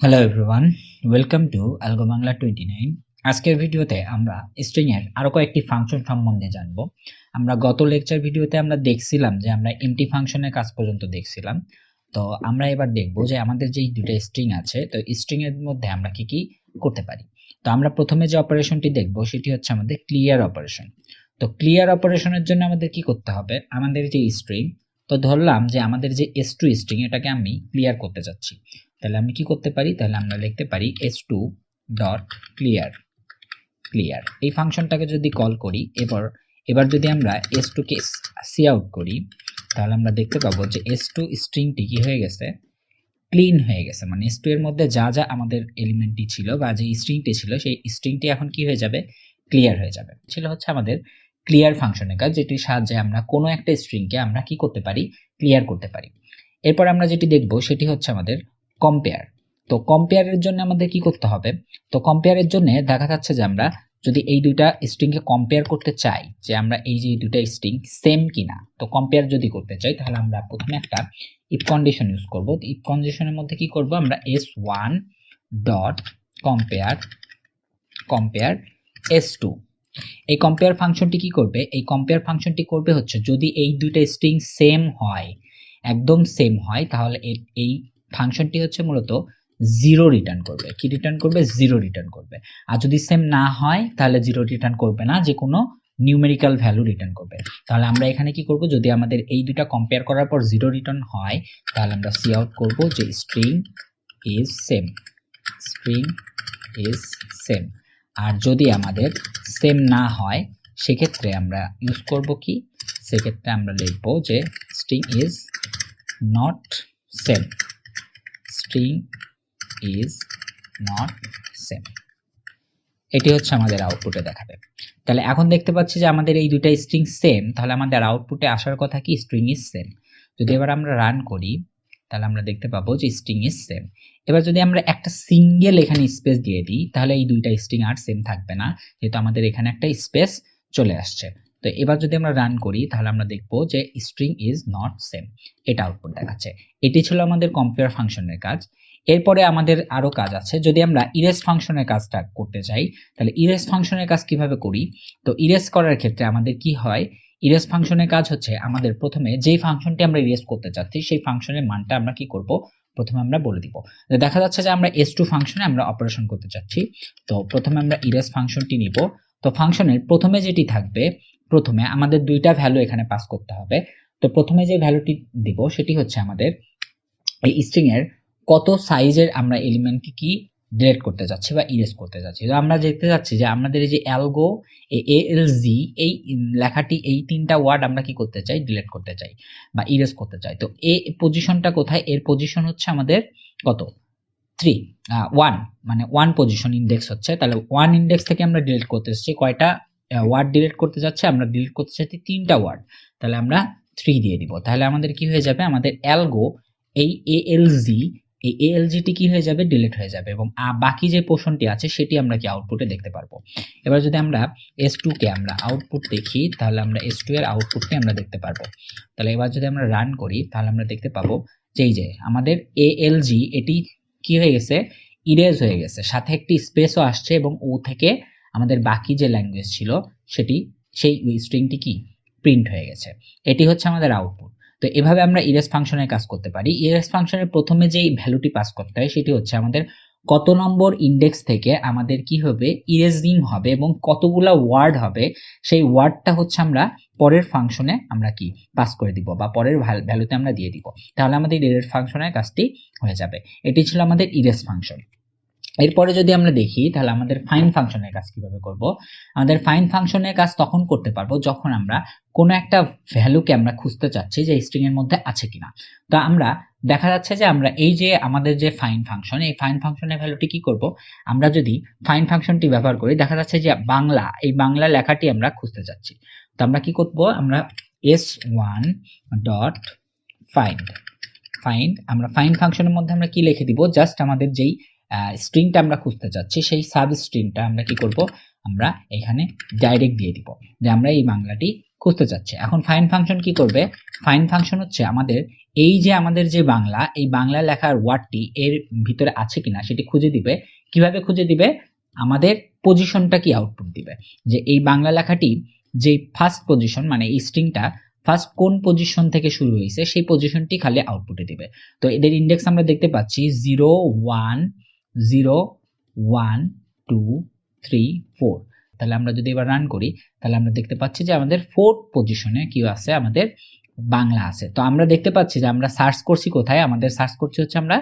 Hello everyone, welcome to Algo Bangla 29। আজকের ভিডিওতে আমরা স্ট্রিং এর আরো কয়েকটি ফাংশন সম্বন্ধে জানব। আমরা গত লেকচার ভিডিওতে আমরা দেখছিলাম যে আমরা এমটি ফাংশনের কাজ পর্যন্ত দেখছিলাম। তো আমরা এবার দেখব যে আমাদের যেই দুটো স্ট্রিং আছে, তো স্ট্রিং এর মধ্যে আমরা কি কি করতে পারি। তো আমরা প্রথমে যে অপারেশনটি দেখব সেটি হচ্ছে আমাদের ক্লিয়ার অপারেশন। তো ক্লিয়ার অপারেশনের জন্য আমাদের কি করতে হবে, আমাদের যে স্ট্রিং, তো ধরলাম যে আমাদের যে s2 স্ট্রিং এটাকে আমি ক্লিয়ার করতে যাচ্ছি। তাহলে আমি কি করতে পারি, তাহলে আমরা লিখতে পারি s2 ডট ক্লিয়ার ক্লিয়ার। এই ফাংশনটাকে যদি কল করি, এবার যদি আমরা s2 কে সি আউট করি, তাহলে আমরা দেখতে পাবো যে s2 স্ট্রিংটি কি হয়ে গেছে, ক্লিন হয়ে গেছে। মানে s2 এর মধ্যে যা যা আমাদের এলিমেন্টটি ছিল বা যে স্ট্রিংটি ছিল সেই স্ট্রিংটি এখন কি হয়ে যাবে, ক্লিয়ার হয়ে যাবে। ছিল হচ্ছে আমাদের ক্লিয়ার ফাংশনের কাজ, যেটির সাহায্যে আমরা কোনো একটা স্ট্রিংকে আমরা কি করতে পারি, ক্লিয়ার করতে পারি। এরপর আমরা যেটি দেখব সেটি হচ্ছে আমাদের কম্পেয়ার। তো কম্পেয়ারের জন্য আমাদের কি করতে হবে, তো কম্পেয়ারের জন্য দেখা যাচ্ছে যে আমরা যদি এই দুইটা স্ট্রিংকে কম্পেয়ার করতে চাই, যে আমরা এই যে দুইটা স্ট্রিং সেম কিনা, তো কম্পেয়ার যদি করতে চাই তাহলে আমরা প্রথমে একটা ইফ কন্ডিশন ইউজ করব। ইফ কন্ডিশনের মধ্যে কি করব, আমরা s1 dot compare compare s2। এই কম্পেয়ার ফাংশনটি কি করবে, এই কম্পেয়ার ফাংশনটি করবে হচ্ছে যদি এই দুইটা স্ট্রিং সেম হয়, একদম সেম হয়, তাহলে এই ফাংশনটি হচ্ছে মূলত জিরো রিটার্ন করবে। কি রিটার্ন করবে, জিরো রিটার্ন করবে। আর যদি সেম না হয় তাহলে জিরো রিটার্ন করবে না, যে কোনো নিউমেরিক্যাল ভ্যালু রিটার্ন করবে। তাহলে আমরা এখানে কি করব, যদি আমাদের এই দুটা কম্পেয়ার করার পর জিরো রিটার্ন হয় তাহলে আমরা সি আউট করব যে string is same, string is same. আর যদি আমাদের সেম না হয় সেক্ষেত্রে আমরা ইউজ করব কি, সেক্ষেত্রে আমরা লিখব যে string is not same, string is not same. এটি হচ্ছে আমাদের আউটপুটে দেখাবে। তাহলে এখন দেখতে পাচ্ছি যে আমাদের এই দুইটা স্ট্রিং সেম, তাহলে আমাদের আউটপুটে আসার কথা কি, স্ট্রিং ইজ সেম। যদি এবার আমরা রান করি তাহলে আমরা দেখতে পাবো যে স্ট্রিং ইজ সেম। এবার যদি আমরা একটা সিঙ্গেল এখানে স্পেস দিয়ে দিই তাহলে এই দুইটা স্ট্রিং আর সেম থাকবে না, যেহেতু আমাদের এখানে একটা স্পেস চলে আসছে। তো এবার যদি আমরা রান করি তাহলে আমরা দেখবো যে স্ট্রিং ইজ নট সেম, এটা আউটপুট দেখাচ্ছে। এটি ছিল আমাদের কম্পেয়ার ফাংশনের কাজ। এরপরে আমাদের আরো কাজ আছে। যদি আমরা ইরেজ ফাংশনের কাজটা করতে চাই তাহলে ইরেজ ফাংশনের কাজ কিভাবে করি, তো ইরেজ করার ক্ষেত্রে আমাদের কি হয়, ইরেজ ফাংশনের কাজ হচ্ছে আমাদের প্রথমে যেই ফাংশনটি আমরা ইরেজ করতে চাচ্ছি সেই ফাংশনের মানটা আমরা কি করব, প্রথমে আমরা বলে দিব। দেখা যাচ্ছে যে আমরা s2 ফাংশনে আমরা অপারেশন করতে চাচ্ছি। তো প্রথমে আমরা ইরেজ ফাংশনটি নিব। তো ফাংশনের প্রথমে যেটি থাকবে, প্রথমে আমাদের দুইটা ভ্যালু এখানে পাস করতে হবে। তো প্রথমে যে ভ্যালুটি দিব সেটি হচ্ছে আমাদের এই স্ট্রিং এর কত সাইজের আমরা এলিমেন্ট কি ডিলিট করতে যাচ্ছি বা ইরেজ করতে যাচ্ছি। তো আমরা দেখতে যাচ্ছি যে আমাদের এই যে অ্যালগো এএলজি এই লেখাটি, এই তিনটা ওয়ার্ড আমরা কি করতে চাই, ডিলিট করতে চাই বা ইরেজ করতে চাই। তো এই পজিশনটা কোথায়, এর পজিশন হচ্ছে আমাদের কত, 3 1, মানে 1 পজিশন ইন্ডেক্স হচ্ছে। তাহলে 1 ইন্ডেক্স থেকে আমরা ডিলিট করতে যাচ্ছি কয়টা ওয়ার্ড ডিলিট করতে যাচ্ছে, আমরা ডিলিট করতে চাচ্ছি 3টা ওয়ার্ড। তাহলে আমরা 3 দিয়ে দিব। তাহলে আমাদের কি হয়ে যাবে, আমাদের অ্যালগো এই এএলজি, এই এএলজিটি কি হয়ে যাবে, ডিলিট হয়ে যাবে এবং বাকি যে পোর্শনটি আছে সেটি আমরা কি আউটপুটে দেখতে পারবো। এবার যদি আমরা s2 কে আমরা আউটপুট দেখি তাহলে আমরা s2 এর আউটপুটটি আমরা দেখতে পারবো। তাহলে এবার যদি আমরা রান করি তাহলে আমরা দেখতে পাবো যে এই যে আমাদের এএলজি এটি কি হয়ে গেছে, ইরেজ হয়ে গেছে, সাথে একটি স্পেসও আসছে এবং ও থেকে আমাদের বাকি যে ল্যাঙ্গুয়েজ ছিল সেটি, সেই স্ট্রিংটি কি প্রিন্ট হয়ে গেছে। এটি হচ্ছে আমাদের আউটপুট। তো এভাবে আমরা ইরেজ ফাংশনের কাজ করতে পারি। ইরেজ ফাংশনের প্রথমে যেই ভ্যালুটি পাস করতে হয় সেটি হচ্ছে আমাদের কত নম্বর ইন্ডেক্স থেকে আমাদের কি হবে, ইরেজিং হবে এবং কতগুলা ওয়ার্ড হবে, সেই ওয়ার্ডটা হচ্ছে আমরা পরের ফাংশনে আমরা কি পাস করে দিব বা পরের ভ্যালুতে আমরা দিয়ে দিব। তাহলে আমাদের ইরেজ ফাংশনের কাজটি হয়ে যাবে। এটি ছিল আমাদের ইরেজ ফাংশন। এরপরে যদি আমরা দেখি তাহলে আমাদের ফাইন্ড ফাংশনের কাজ কিভাবে করব। আমাদের ফাইন্ড ফাংশনের কাজ তখন করতে পারবো যখন আমরা কোনো একটা ভ্যালুকে আমরা খুঁজতে চাচ্ছি যে স্ট্রিং এর মধ্যে আছে কিনা। তো আমরা দেখা যাচ্ছে যে আমরা এই যে আমাদের যে ফাইন্ড ফাংশন, এই ফাইন্ড ফাংশনের ভ্যালুটি কি করব, আমরা যদি ফাইন্ড ফাংশনটি ব্যবহার করি, দেখা যাচ্ছে যে বাংলা, এই বাংলা লেখাটি আমরা খুঁজতে চাচ্ছি। তো আমরা কি করব, আমরা s1 ডট ফাইন্ড ফাইন্ড, আমরা ফাইন্ড ফাংশনের মধ্যে আমরা কি লিখে দিব, জাস্ট আমাদের যেই স্ট্রিংটা আমরা খুঁজতে চাচ্ছি সেই সাব স্ট্রিংটা আমরা কি করব, আমরা এখানে ডাইরেক্ট দিয়ে দিব যে আমরা এই বাংলাটি খুঁজতে চাচ্ছি। এখন ফাইন্ড ফাংশন কি করবে, ফাইন্ড ফাংশন হচ্ছে আমাদের এই যে আমাদের যে বাংলা, এই বাংলা লেখার ওয়ার্ডটি এর ভিতরে আছে কিনা সেটি খুঁজে দিবে। কিভাবে খুঁজে দিবে? আমাদের পজিশনটা কি আউটপুট দিবে, যে এই বাংলা লেখাটি যে ফার্স্ট পজিশন মানে এই স্ট্রিংটা ফার্স্ট কোন পজিশন থেকে শুরু হয়েছে সেই পজিশনটি খালি আউটপুটে দিবে। তো এদের ইন্ডেক্স আমরা দেখতে পাচ্ছি 0 1 0 1 2 3 4। তাহলে আমরা যদি এবার রান করি তাহলে আমরা দেখতে পাচ্ছি যে আমাদের ফোর্থ পজিশনে কি আছে, আমাদের বাংলা আছে। তো আমরা দেখতে পাচ্ছি যে আমরা সার্চ করছি কোথায়, আমাদের সার্চ করছি হচ্ছে আমরা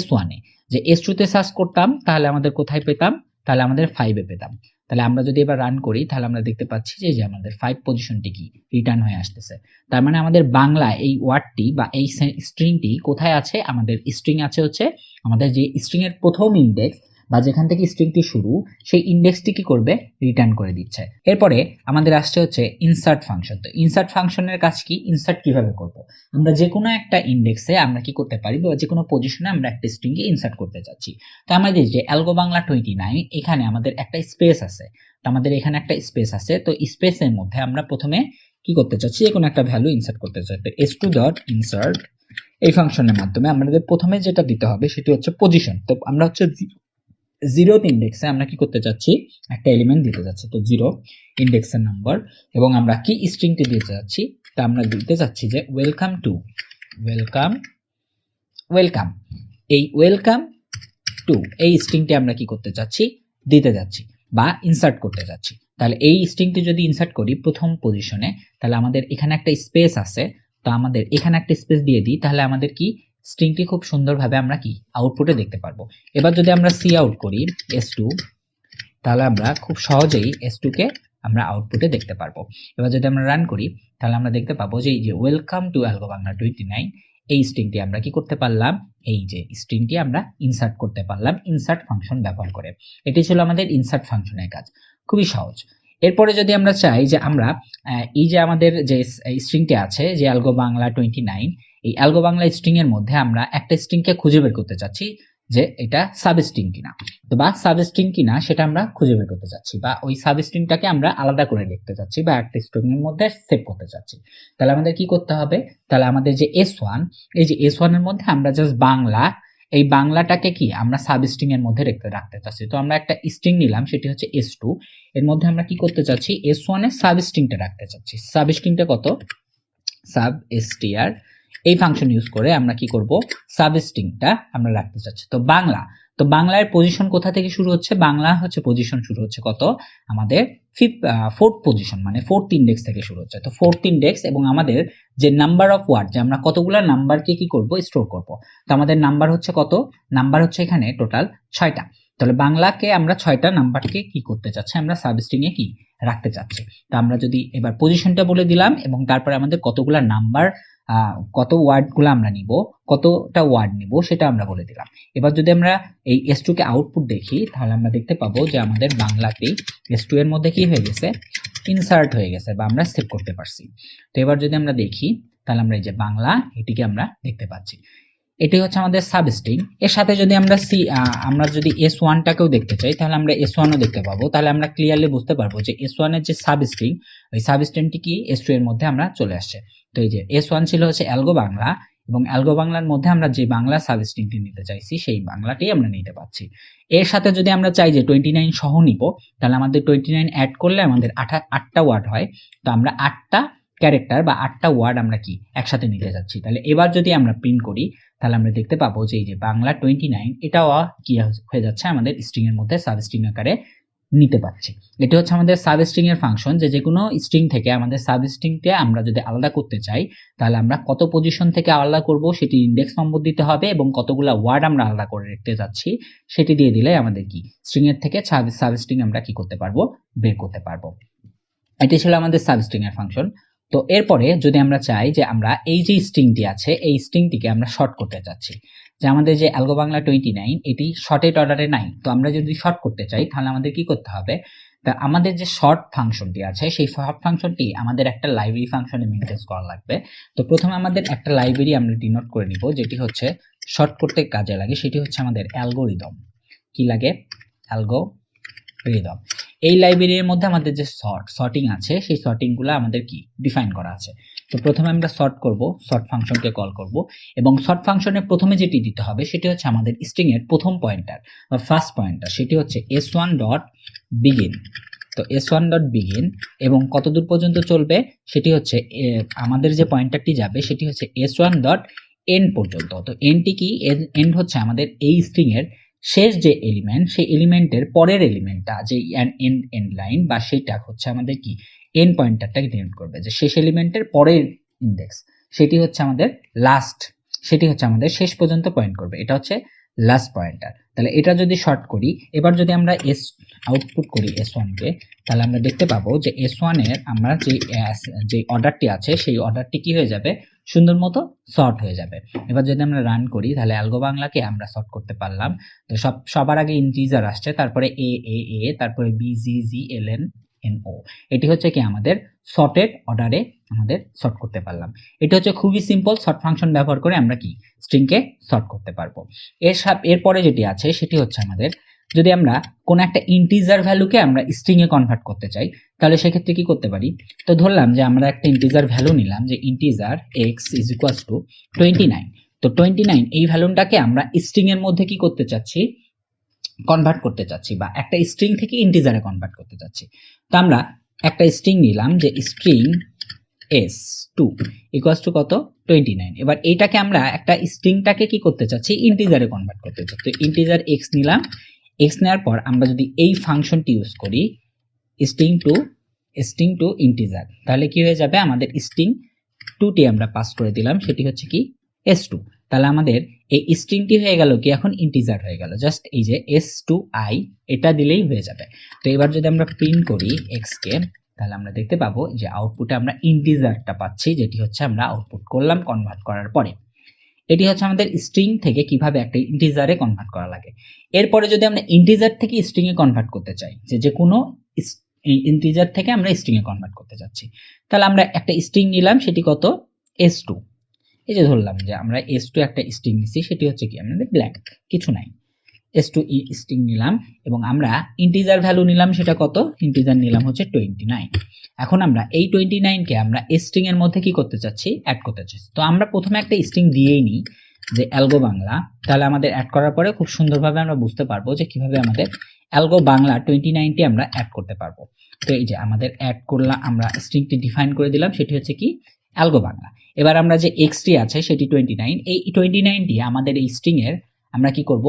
S1 এ। যে S2 তে সার্চ করতাম তাহলে আমাদের কোথায় পেতাম, তাহলে আমাদের 5 এ পেতাম। তাহলে আমরা যদি এবার রান করি তাহলে আমরা দেখতে পাচ্ছি যে আমাদের 5 পজিশনটি কি রিটার্ন হয়ে আসতেছে। তার মানে আমাদের বাংলা এই ওয়ার্ডটি বা এই স্ট্রিংটি কোথায় আছে, আমাদের স্ট্রিং আছে হচ্ছে আমাদের যে স্ট্রিং এর প্রথম ইনডেক্স বা যেখান থেকে স্ট্রিংটি শুরু সেই ইনডেক্সটি কি করবে, রিটার্ন করে দিচ্ছে। এরপরে আমাদের আসছে হচ্ছে ইনসার্ট ফাংশন। তো ইনসার্ট ফাংশনের কাজ কি, ইনসার্ট কিভাবে করব? আমরা যে কোনো একটা ইনডেক্সে আমরা কি করতে পারি বা যে কোনো পজিশনে আমরা একটা স্ট্রিংকে ইনসার্ট করতে চাচ্ছি। তো আমাদের যে অ্যালগো বাংলা 29 এখানে আমাদের একটা স্পেস আছে। তো আমাদের এখানে একটা স্পেস আছে, তো স্পেসের মধ্যে আমরা প্রথমে কি করতে চাচ্ছি, যে কোনো একটা ভ্যালু ইনসার্ট করতে চাচ্ছি। s2.insert এই ফাংশনের মাধ্যমে আমাদের প্রথমে যেটা দিতে হবে সেটি হচ্ছে পজিশন। তো আমরা হচ্ছে 0th ইনডেক্সে আমরা কি করতে চাচ্ছি, একটা এলিমেন্ট দিতে যাচ্ছি। তো 0 ইনডেক্সের নাম্বার এবং আমরা কি স্ট্রিংটি দিতে যাচ্ছি, তা আমরা দিতে যাচ্ছি যে ওয়েলকাম টু ওয়েলকাম ওয়েলকাম। এই ওয়েলকাম টু এই স্ট্রিংটি আমরা কি করতে চাচ্ছি, দিতে যাচ্ছি বা ইনসার্ট করতে যাচ্ছি। তাহলে এই স্ট্রিংটি যদি ইনসার্ট করি প্রথম পজিশনে, তাহলে আমাদের এখানে একটা স্পেস আছে। তো আমাদের এখানে একটা স্পেস দিয়ে দিই, তাহলে আমাদের কি স্ট্রিংটি খুব সুন্দরভাবে আমরা কি আউটপুটে দেখতে পারবো। এবার যদি আমরা সি আউট করি s2, তাহলে আমরা খুব সহজেই s2 কে আমরা আউটপুটে দেখতে পারবো। এবার যদি আমরা রান করি তাহলে আমরা দেখতে পাবো যে এই যে ওয়েলকাম টু অ্যালগো বাংলা 29 এই স্ট্রিংটি আমরা কি করতে পারলাম, এই যে স্ট্রিংটি আমরা ইনসার্ট করতে পারলাম ইনসার্ট ফাংশন ব্যবহার করে। এটি ছিল আমাদের ইনসার্ট ফাংশনের কাজ, খুবই সহজ। এরপরে যদি আমরা চাই যে আমরা এই যে আমাদের যে স্ট্রিংটি আছে যে অ্যালগো বাংলা 29, এই অ্যালগো বাংলা স্ট্রিং এর মধ্যে আমরা একটা স্ট্রিংকে খুঁজে বের করতে চাচ্ছি যে এটা সাবস্ট্রিং কিনা। তো বা সাবস্ট্রিং কিনা সেটা আমরা খুঁজে বের করতে চাচ্ছি, বা ওই সাবস্ট্রিংটাকে আমরা আলাদা করে লিখতে চাচ্ছি বা একটা স্ট্রিং এর মধ্যে সেভ করতে চাচ্ছি। তাহলে আমাদের কি করতে হবে, তাহলে আমাদের যে S1, এই যে S1 এর মধ্যে আমরা জাস্ট বাংলা, এই বাংলাটাকে কি আমরা সাবস্ট্রিং এর মধ্যে রাখতে চাচ্ছি। তো আমরা একটা স্ট্রিং নিলাম সেটি হচ্ছে S2, এর মধ্যে আমরা কি করতে চাচ্ছি, S1 এর সাবস্ট্রিংটা রাখতে চাচ্ছি। সাবস্ট্রিংটা কত, substr এই ফাংশন ইউজ করে আমরা কি করব, সাবস্ট্রিংটা আমরা রাখতে চাচ্ছি। তো বাংলা, তো বাংলার পজিশন কোথা থেকে শুরু হচ্ছে, বাংলা হচ্ছে পজিশন শুরু হচ্ছে কত, আমাদের ফোর্থ পজিশন মানে ফোর্থ ইনডেক্স থেকে শুরু হচ্ছে। তো ফোর্থ ইনডেক্স এবং আমাদের যে নাম্বার অফ ওয়ার্ড, যে আমরা কতগুলো নাম্বারকে কি করব, স্টোর করব। তো আমাদের নাম্বার হচ্ছে কত, নাম্বার হচ্ছে এখানে টোটাল 6টা। তাহলে বাংলাকে আমরা 6টা নাম্বারকে কি করতে চাচ্ছি, আমরা সাবস্ট্রিং এ কি রাখতে চাচ্ছি। তো আমরা যদি এবার পজিশনটা বলে দিলাম এবং তারপরে আমাদের কতগুলা নাম্বার, কত ওয়ার্ডগুলো আমরা নিব, কতটা ওয়ার্ড নিব সেটা আমরা বলে দিলাম। এবার যদি আমরা এই S2 কে আউটপুট দেখি তাহলে আমরা দেখতে পাবো যে আমাদের বাংলাতেই S2 এর মধ্যে কি হয়ে গেছে, ইনসার্ট হয়ে গেছে বা আমরা সেভ করতে পারছি। তো এবার যদি আমরা দেখি তাহলে আমরা এই যে বাংলা এটিকে আমরা দেখতে পাচ্ছি। এটি হচ্ছে আমাদের সাবস্ট্রিং। এর সাথে যদি আমরা আমরা যদি S1 টাকেও দেখতে চাই তাহলে আমরা S1 ও দেখতে পাবো। তাহলে আমরা ক্লিয়ারলি বুঝতে পারবো যে S1 এর যে সাবস্ট্রিং, ওই সাবস্ট্রিংটি কি S2 এর মধ্যে আমরা চলে আসছে। তো এই যে S1 ছিল হচ্ছে অ্যালগো বাংলা এবং অ্যালগো বাংলার মধ্যে আমরা যে বাংলা সাবস্ট্রিংটি নিতে চাইছি সেই বাংলাটি আমরা নিতে পাচ্ছি। এর সাথে যদি আমরা চাই যে 29 সহ নিব তাহলে আমাদের 29 অ্যাড করলে আমাদের 8টা ওয়ার্ড হয়। তো আমরা 8টা ক্যারেক্টার বা 8টা ওয়ার্ড আমরা কি একসাথে নিতে যাচ্ছি। তাহলে এবার যদি আমরা প্রিন্ট করি তাহলে আমরা দেখতে পাবো যে এই যে বাংলা 29 এটাও কি হয়ে যাচ্ছে, আমাদের স্ট্রিং এর মধ্যে সাবস্ট্রিং আকারে নিতে পারছি। এটা হচ্ছে আমাদের সাবস্ট্রিং এর ফাংশন, যে কোনো স্ট্রিং থেকে আমাদের সাবস্ট্রিংকে আমরা যদি আলাদা করতে চাই তাহলে আমরা কত পজিশন থেকে আলাদা করব সেটি ইনডেক্স নম্বর দিতে হবে এবং কতগুলা ওয়ার্ড আমরা আলাদা করে রাখতে যাচ্ছি সেটি দিয়ে দিলে আমাদের কি স্ট্রিং এর থেকে সাবস্ট্রিং আমরা কি করতে পারবো, বের করতে পারবো। এটি ছিল আমাদের সাবস্ট্রিং এর ফাংশন। তো এরপরে যদি আমরা চাই যে আমরা এই যে স্ট্রিংটি আছে এই স্ট্রিংটিকে আমরা শর্ট করতে চাচ্ছি, যে আমাদের যে অ্যালগো বাংলা 29 এটি শর্টেড অর্ডারে নাই। তো আমরা যদি শর্ট করতে চাই তাহলে আমাদের কি করতে হবে, তা আমাদের যে শর্ট ফাংশনটি আছে সেই শর্ট ফাংশনটি আমাদের একটা লাইব্রেরি ফাংশনে মেনটেন করা লাগবে। তো প্রথমে আমাদের একটা লাইব্রেরি আমরা ডিনোট করে নিব যেটি হচ্ছে শর্ট করতে কাজে লাগে, সেটি হচ্ছে আমাদের অ্যালগোরিদম। কি লাগে, অ্যালগোরিদম। এই লাইব্রেরির মধ্যে আমাদের যে সর্টিং আছে সেই সর্টিংগুলো আমাদের কি ডিফাইন করা আছে। তো প্রথমে আমরা সর্ট করব, সর্ট ফাংশনকে কল করব এবং সর্ট ফাংশনের প্রথমে যেটি দিতে হবে সেটি হচ্ছে আমাদের স্ট্রিং এর প্রথম পয়েন্টার বা ফার্স্ট পয়েন্টার, সেটি হচ্ছে s1.begin। তো s1.begin এবং কতদূর পর্যন্ত চলবে সেটি হচ্ছে আমাদের যে পয়েন্টারটি যাবে সেটি হচ্ছে s1.end পর্যন্ত। তো এন্ডটি কি? এন্ড হচ্ছে আমাদের এই স্ট্রিং এর শেষ যে এলিমেন্ট, সেই এলিমেন্টের পরের এলিমেন্টটা যে এন্ড লাইন বা সেইটা হচ্ছে আমাদের কি এন্ড পয়েন্টারটাকে ডিনোট করবে, যে শেষ এলিমেন্টের পরের ইন্ডেক্স সেটি হচ্ছে আমাদের লাস্ট, সেটি হচ্ছে আমাদের শেষ পর্যন্ত পয়েন্ট করবে, এটা হচ্ছে লাস্ট পয়েন্টার। তাহলে এটা যদি শর্ট করি, এবার যদি আমরা এস আউটপুট করি s1 কে, তাহলে আমরা দেখতে পাবো যে s1 এর আমরা যে অর্ডারটি আছে সেই অর্ডারটি কি হয়ে যাবে, সুন্দর মতো সর্ট হয়ে যাবে। এবার যদি আমরা রান করি তাহলে অ্যালগো বাংলাকে আমরা সর্ট করতে পারলাম। তো সবার আগে ইন্টিজার আসছে, তারপরে এ তারপরে বি জি এল এন ও, এটি হচ্ছে কি আমাদের সর্টেড অর্ডারে আমাদের সর্ট করতে পারলাম। এটা হচ্ছে খুবই সিম্পল, সর্ট ফাংশন ব্যবহার করে আমরা কি স্ট্রিংকে সর্ট করতে পারবো। এরপরে যেটি আছে সেটি হচ্ছে আমাদের যদি আমরা কোন একটা ইন্টিজার ভ্যালুকে আমরা স্ট্রিং এ কনভার্ট করতে চাই, তাহলে সেক্ষেত্রে কি করতে পারি? তো ধরলাম যে আমরা একটা ইন্টিজার ভ্যালু নিলাম, যে integer x is equals to 29। তো 29 এই ভ্যালুটাকে আমরা স্ট্রিং এর মধ্যে কি করতে চাচ্ছি, কনভার্ট করতে চাচ্ছি, বা একটা স্ট্রিং থেকে ইন্টিজারে কনভার্ট করতে চাচ্ছি। তো আমরা একটা স্ট্রিং নিলাম, যে স্ট্রিং s2 ইকুয়ালস টু কত, 29। এবার এইটাকে আমরা একটা স্ট্রিংটাকে কি করতে চাচ্ছি, ইন্টিজারে কনভার্ট করতে চাচ্ছি। তো ইন্টিজার x নিলাম, x নেওয়ার পর আমরা যদি এই ফাংশনটি ইউজ করি স্ট্রিং টু ইন্টিজার, তাহলে কি হয়ে যাবে, আমাদের স্ট্রিং 2টি আমরা পাস করে দিলাম, সেটি হচ্ছে কি s2। তাহলে আমাদের এই স্ট্রিংটি হয়ে গেল কি এখন ইন্টিজার হয়ে গেল, জাস্ট এই যে s2i এটা দিলেই হয়ে যাবে। তো এবার যদি আমরা প্রিন্ট করি x কে, তাহলে আমরা দেখতে পাবো যে আউটপুটে আমরা ইন্টিজারটা পাচ্ছি, যেটি হচ্ছে আমরা আউটপুট করলাম কনভার্ট করার পরে। এটি হচ্ছে আমাদের স্ট্রিং থেকে কিভাবে একটা ইন্টিজারে কনভার্ট করা লাগে। এরপরে যদি আমরা ইন্টিজার থেকে স্ট্রিং এ কনভার্ট করতে চাই, যে কোনো ইন্টিজার থেকে আমরা স্ট্রিং এ কনভার্ট করতে যাচ্ছি, তাহলে আমরা একটা স্ট্রিং নিলাম, সেটি কত, s2। এই যে ধরলাম যে আমরা s2 একটা স্ট্রিং নিছি, সেটি হচ্ছে কি আমাদের ব্ল্যাঙ্ক, কিছু নাই, s2 স্ট্রিং নিলাম এবং আমরা ইন্টিজার ভ্যালু নিলাম, সেটা কত, ইন্টিজার নিলাম হচ্ছে 29। এখন আমরা এই 29 কে আমরা স্ট্রিং এর মধ্যে কি করতে চাচ্ছি, অ্যাড করতে চাচ্ছি। তো আমরা প্রথমে একটা স্ট্রিং দিয়েই নিই, যে অ্যালগো বাংলা, তাহলে আমাদের অ্যাড করার পরে খুব সুন্দরভাবে আমরা বুঝতে পারবো যে কিভাবে আমাদের অ্যালগো বাংলা 29টি আমরা অ্যাড করতে পারবো। তো এই যে আমাদের অ্যাড করলাম, আমরা স্ট্রিংটি ডিফাইন করে দিলাম, সেটি হচ্ছে কি অ্যালগো বাংলা। এবার আমরা যে এক্সটি আছে সেটি 29, এই 29টি আমাদের এই স্ট্রিং এর আমরা কি করব,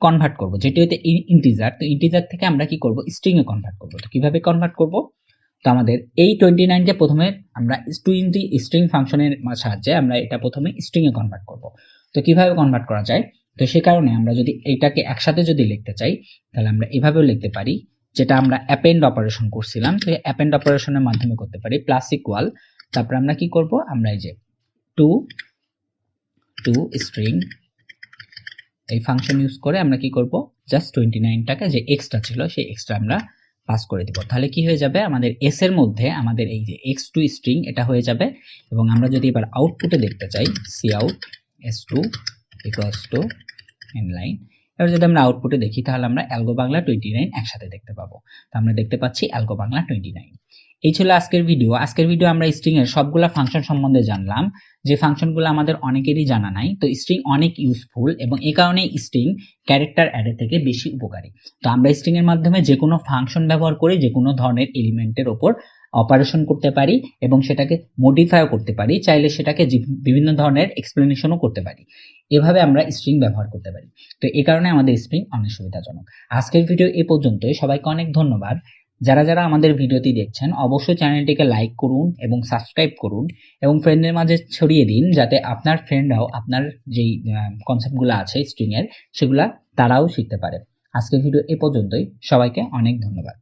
কনভার্ট করব, যেটি হতে ইন্টিজার। তো ইন্টিজার থেকে আমরা কি করব, স্ট্রিং এ কনভার্ট করব। তো কিভাবে কনভার্ট করব, তো আমাদের এই 29 কে প্রথমে আমরা স্ট্রিং ফাংশনের সাহায্যে আমরা এটা প্রথমে স্ট্রিং এ কনভার্ট করব। তো কিভাবে কনভার্ট করা যায়, তো সে কারণে আমরা যদি এটাকে একসাথে যদি লিখতে চাই, তাহলে আমরা এভাবেও লিখতে পারি, যেটা আমরা অ্যাপেন্ড অপারেশন করছিলাম, তো অ্যাপেন্ড অপারেশনের মাধ্যমে করতে পারি, প্লাস ইকুয়াল, তারপর আমরা কি করব, আমরা এই যে টু স্ট্রিং এই ফাংশন ইউজ করে আমরা কি করব, জাস্ট 29টাকে যে এক্সট্রা ছিল সেই এক্সট্রা আমরা পাস করে দিব। তাহলে কি হয়ে যাবে, আমাদের এস এর মধ্যে আমাদের এই যে x2 স্ট্রিং এটা হয়ে যাবে। এবং আমরা যদি এবার আউটপুটে দেখতে চাই, cout s2 equals to inline, এবার যদি আমরা আউটপুটে দেখি তাহলে আমরা অ্যালগো বাংলা 29 একসাথে দেখতে পাবো। তো আমরা দেখতে পাচ্ছি অ্যালগো বাংলা 29। এই ছিল আজকের ভিডিও। আজকের ভিডিও আমরা স্ট্রিং এর সবগুলা ফাংশন সম্বন্ধে জানলাম, যে ফাংশনগুলো আমাদের অনেকেরই জানা নাই। তো স্ট্রিং অনেক ইউজফুল এবং এই কারণে স্ট্রিং ক্যারেক্টার অ্যারে থেকে বেশি উপকারী। তো আমরা স্ট্রিং এর মাধ্যমে যে কোনো ফাংশন ব্যবহার করে যে কোনো ধরনের এলিমেন্টের উপর অপারেশন করতে পারি এবং সেটাকে মডিফাইও করতে পারি, চাইলে সেটাকে বিভিন্ন ধরনের এক্সপ্লেনেশনও করতে পারি। এভাবে আমরা স্ট্রিং ব্যবহার করতে পারি। তো এই কারণে আমাদের স্ট্রিং অনেক সুবিধাজনক। আজকের ভিডিও এ পর্যন্তই। সবাইকে অনেক ধন্যবাদ। যারা আমাদের ভিডিওটি দেখছেন অবশ্যই চ্যানেলটিকে লাইক করুন এবং সাবস্ক্রাইব করুন এবং ফ্রেন্ডদের মাঝে ছড়িয়ে দিন, যাতে আপনার ফ্রেন্ডরাও আপনার যেই কনসেপ্টগুলো আছে স্ট্রিং এর সেগুলা তারাও শিখতে পারে। আজকের ভিডিও এ পর্যন্তই। সবাইকে অনেক ধন্যবাদ।